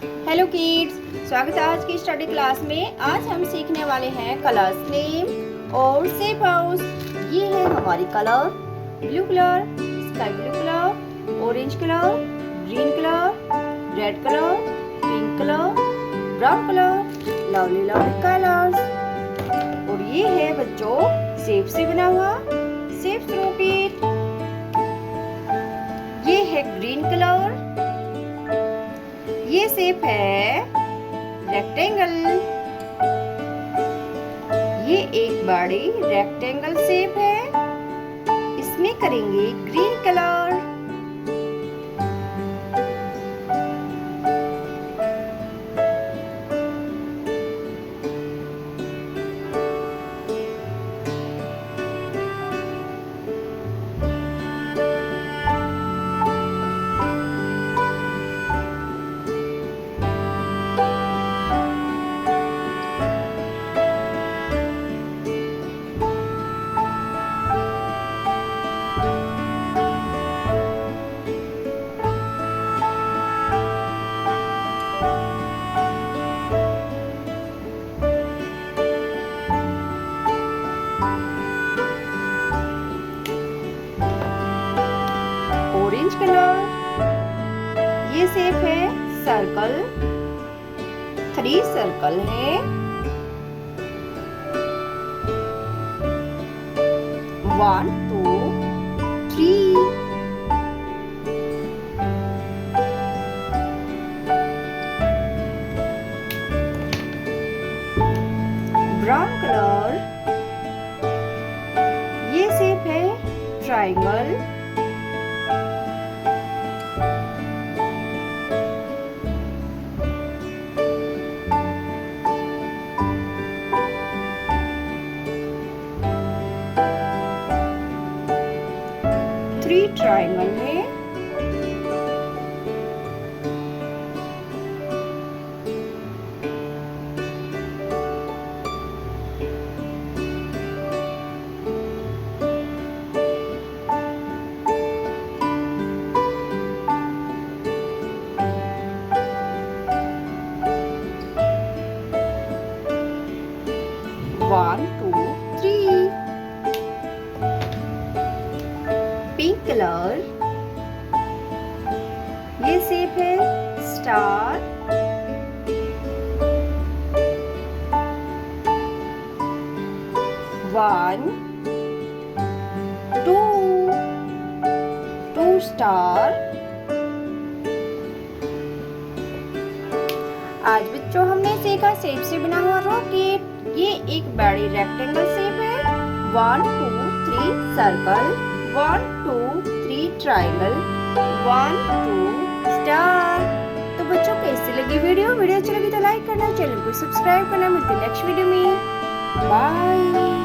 Hello kids, स्वागत है आज की स्टडी क्लास में। आज हम सीखने वाले हैं कलर्स नेम और शेप हाउस। ये है हमारी colour, blue colour, sky blue colour, orange colour, green colour, red colour, pink colour, brown colour, lovely lovely colours. और ये है बच्चों शेप से बना हुआ शेप्स रॉकेट। ये है ग्रीन कलर, ये शेप है रेक्टेंगल। ये एक बड़ी रेक्टेंगल शेप है, इसमें करेंगे ग्रीन कलर। ऑरेंज कलर, ये शेप है सर्कल, 3 सर्कल है। 1 2 3। ब्राउन कलर, ये शेप है ट्रायंगल। 3 ट्रायंगल है। One, two, three। Pink colour, ये शेप है स्टार। 1 2 2 स्टार। आज बच्चों हमने सीखा शेप से बना हुआ रॉकेट। ये एक बड़ी रेक्टेंगल शेप है। 1 2 3 सर्कल, 1 2 3 ट्रायंगल, 1 2 स्टार। तो बच्चों कैसी लगी वीडियो अच्छी लगी तो लाइक करना, चैनल को सब्सक्राइब करना। मिलते हैं नेक्स्ट वीडियो में। बाय।